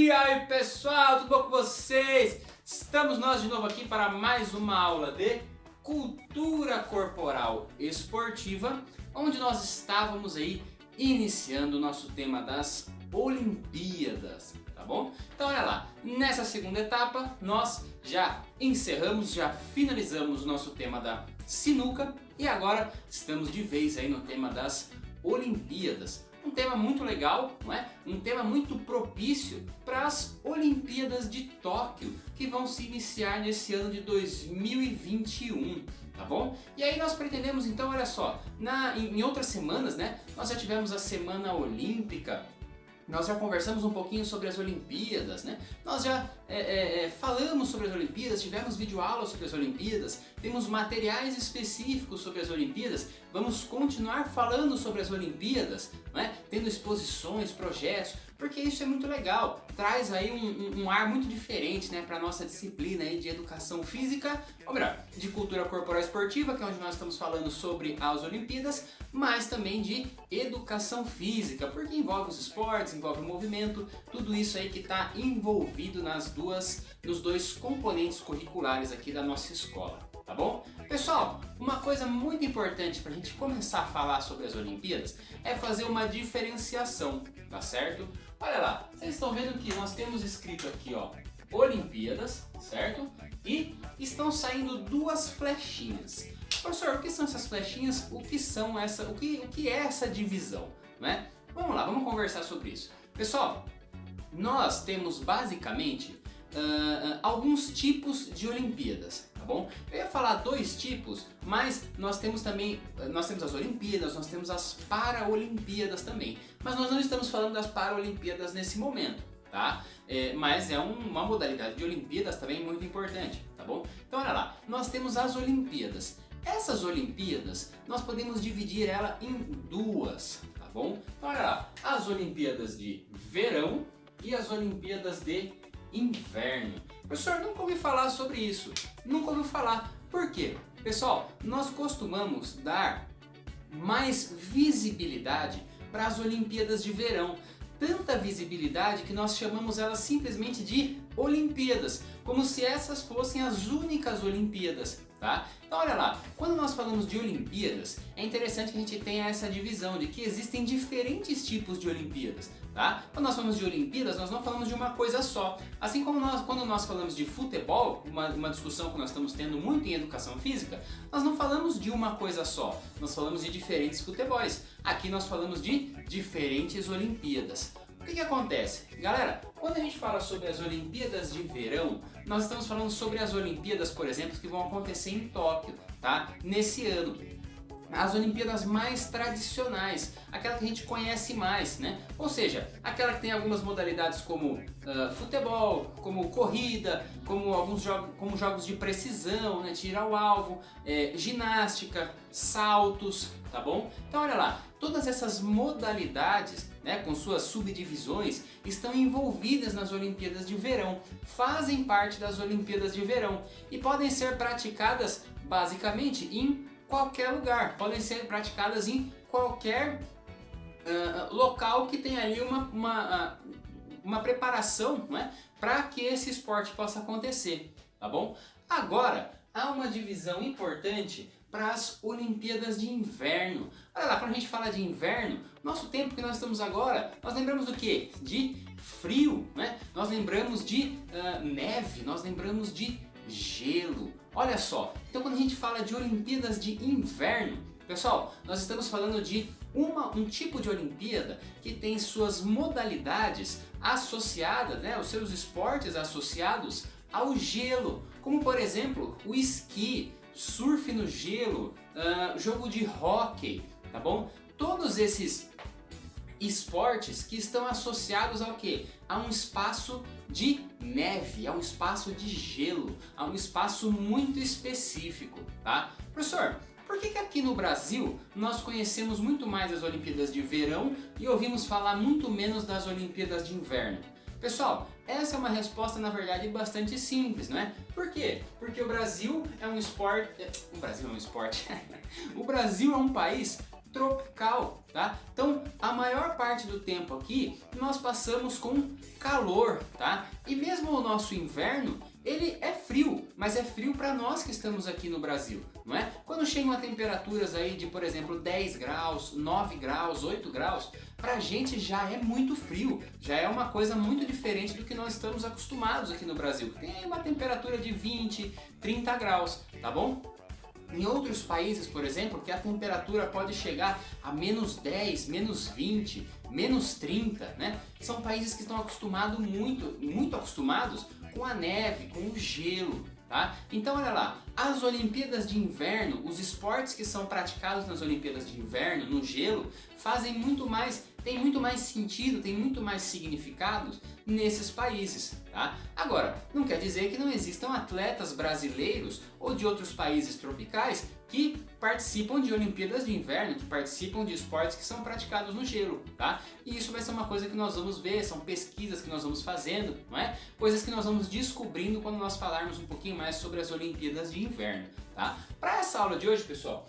E aí pessoal, tudo bom com vocês? Estamos nós de novo aqui para mais uma aula de cultura corporal esportiva, onde nós estávamos aí iniciando o nosso tema das Olimpíadas, tá bom? Então olha lá, nessa segunda etapa nós já encerramos, já finalizamos o nosso tema da sinuca e agora estamos de vez aí no tema das Olimpíadas. Um tema muito legal, não é? Um tema muito propício para as Olimpíadas de Tóquio, que vão se iniciar nesse ano de 2021, tá bom? E aí nós pretendemos então, olha só, em outras semanas, né? Nós já tivemos a Semana Olímpica. Nós já conversamos um pouquinho sobre as Olimpíadas, né? Nós já falamos sobre as Olimpíadas, tivemos videoaulas sobre as Olimpíadas, temos materiais específicos sobre as Olimpíadas, vamos continuar falando sobre as Olimpíadas, né? Tendo exposições, projetos, porque isso é muito legal, traz aí um ar muito diferente, né, para a nossa disciplina aí de educação física, ou melhor, de cultura corporal esportiva, que é onde nós estamos falando sobre as Olimpíadas, mas também de educação física, porque envolve os esportes, envolve o movimento, tudo isso aí que está envolvido nos dois componentes curriculares aqui da nossa escola, tá bom? Pessoal, uma coisa muito importante para a gente começar a falar sobre as Olimpíadas é fazer uma diferenciação, tá certo? Olha lá, vocês estão vendo que nós temos escrito aqui, ó, Olimpíadas, certo? E estão saindo duas flechinhas. Professor, o que são essas flechinhas? O que é essa divisão, né? Vamos lá, vamos conversar sobre isso. Pessoal, nós temos basicamente alguns tipos de Olimpíadas, tá bom? Eu ia falar dois tipos, mas nós temos as Olimpíadas, nós temos as Paralimpíadas também. Mas nós não estamos falando das Paralimpíadas nesse momento, tá? Mas é uma modalidade de Olimpíadas também muito importante, tá bom? Então olha lá, nós temos as Olimpíadas. Essas Olimpíadas, nós podemos dividir ela em duas, tá bom? Então olha lá, as Olimpíadas de verão e as Olimpíadas de inverno. Professor, nunca ouvi falar sobre isso. Nunca ouvi falar. Por quê? Pessoal, nós costumamos dar mais visibilidade para as Olimpíadas de verão. Tanta visibilidade que nós chamamos elas simplesmente de Olimpíadas, como se essas fossem as únicas Olimpíadas, tá? Então olha lá, quando nós falamos de Olimpíadas, é interessante que a gente tenha essa divisão de que existem diferentes tipos de Olimpíadas, tá? Quando nós falamos de Olimpíadas, nós não falamos de uma coisa só. Assim como quando nós falamos de futebol, uma discussão que nós estamos tendo muito em educação física, nós não falamos de uma coisa só, nós falamos de diferentes futebols. Aqui nós falamos de diferentes Olimpíadas. O que acontece? Galera, quando a gente fala sobre as Olimpíadas de verão, nós estamos falando sobre as Olimpíadas, por exemplo, que vão acontecer em Tóquio, tá? Nesse ano. As Olimpíadas mais tradicionais, aquela que a gente conhece mais, né? Ou seja, aquela que tem algumas modalidades como futebol, como corrida, como alguns jogos de precisão, né? Tiro ao alvo, ginástica, saltos, tá bom? Então olha lá, todas essas modalidades, né, com suas subdivisões, estão envolvidas nas Olimpíadas de verão, fazem parte das Olimpíadas de verão e podem ser praticadas basicamente em qualquer lugar, podem ser praticadas em qualquer local que tenha ali uma preparação, né, para que esse esporte possa acontecer, tá bom? Agora, há uma divisão importante para as Olimpíadas de inverno. Olha lá, quando a gente fala de inverno, nosso tempo que nós estamos agora, nós lembramos do quê? De frio, né? Nós lembramos de neve, nós lembramos de gelo. Olha só, então quando a gente fala de Olimpíadas de inverno, pessoal, nós estamos falando de um tipo de Olimpíada que tem suas modalidades associadas, né, os seus esportes associados ao gelo, como por exemplo o esqui, surf no gelo, jogo de hóquei, tá bom? Todos esses esportes que estão associados ao quê? A um espaço de neve, a um espaço de gelo, a um espaço muito específico, tá? Professor, por que aqui no Brasil nós conhecemos muito mais as Olimpíadas de verão e ouvimos falar muito menos das Olimpíadas de inverno? Pessoal, essa é uma resposta na verdade bastante simples, não é? Por quê? Porque o Brasil é um esporte... O Brasil é um país tropical, tá? Então, a maior parte do tempo aqui nós passamos com calor, tá? E mesmo o nosso inverno, ele é frio, mas é frio para nós que estamos aqui no Brasil, não é? Quando chegam a temperaturas aí de, por exemplo, 10 graus, 9 graus, 8 graus, pra gente já é muito frio, já é uma coisa muito diferente do que nós estamos acostumados aqui no Brasil, que tem uma temperatura de 20, 30 graus, tá bom? Em outros países, por exemplo, que a temperatura pode chegar a menos 10, menos 20, menos 30, né? São países que estão acostumados muito acostumados com a neve, com o gelo, tá? Então olha lá, as Olimpíadas de Inverno, os esportes que são praticados nas Olimpíadas de Inverno, no gelo, tem muito mais sentido, tem muito mais significados nesses países, tá? Agora, não quer dizer que não existam atletas brasileiros ou de outros países tropicais que participam de Olimpíadas de Inverno, que participam de esportes que são praticados no gelo, tá? E isso vai ser uma coisa que nós vamos ver, são pesquisas que nós vamos fazendo, não é? Coisas que nós vamos descobrindo quando nós falarmos um pouquinho mais sobre as Olimpíadas de Inverno, tá? Para essa aula de hoje, pessoal,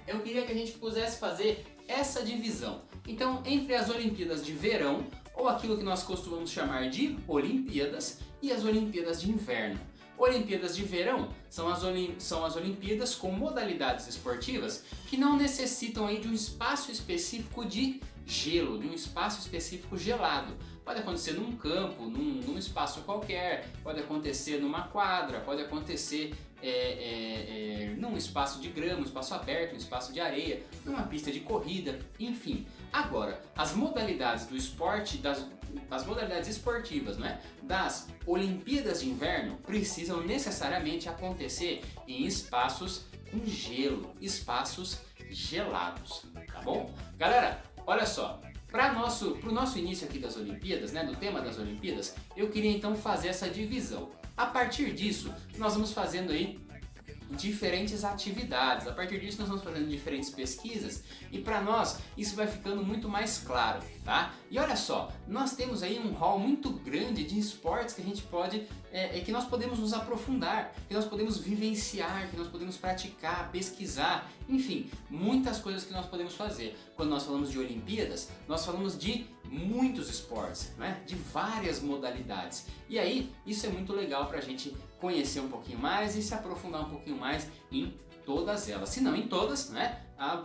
eu queria que a gente pudesse fazer essa divisão. Então, entre as Olimpíadas de Verão, ou aquilo que nós costumamos chamar de Olimpíadas, e as Olimpíadas de Inverno. Olimpíadas de Verão são as Olimpíadas com modalidades esportivas que não necessitam aí de um espaço específico de gelo, de um espaço específico gelado. Pode acontecer num campo, num espaço qualquer, pode acontecer numa quadra, pode acontecer num espaço de grama, um espaço aberto, um espaço de areia, numa pista de corrida, enfim. Agora, as modalidades do esporte, as modalidades esportivas, né, das Olimpíadas de Inverno precisam necessariamente acontecer em espaços com gelo, espaços gelados, tá bom? Galera, olha só. Para o nosso início aqui das Olimpíadas, né, do tema das Olimpíadas, eu queria então fazer essa divisão. A partir disso, nós vamos fazendo aí diferentes atividades. A partir disso nós vamos fazendo diferentes pesquisas e para nós isso vai ficando muito mais claro, tá? E olha só, nós temos aí um hall muito grande de esportes que a gente pode, que nós podemos nos aprofundar, que nós podemos vivenciar, que nós podemos praticar, pesquisar, enfim, muitas coisas que nós podemos fazer. Quando nós falamos de Olimpíadas, nós falamos de muitos esportes, né? De várias modalidades. E aí, isso é muito legal para a gente conhecer um pouquinho mais e se aprofundar um pouquinho mais em todas elas. Se não em todas, né?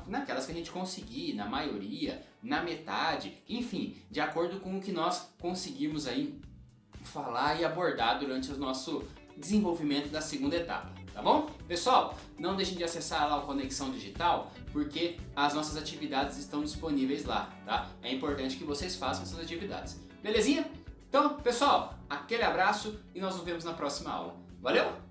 Naquelas que a gente conseguir, na maioria, na metade, enfim, de acordo com o que nós conseguimos aí falar e abordar durante o nosso desenvolvimento da segunda etapa, tá bom? Pessoal, não deixem de acessar lá o Conexão Digital, porque as nossas atividades estão disponíveis lá, tá? É importante que vocês façam essas atividades. Belezinha? Então, pessoal, aquele abraço e nós nos vemos na próxima aula. Valeu!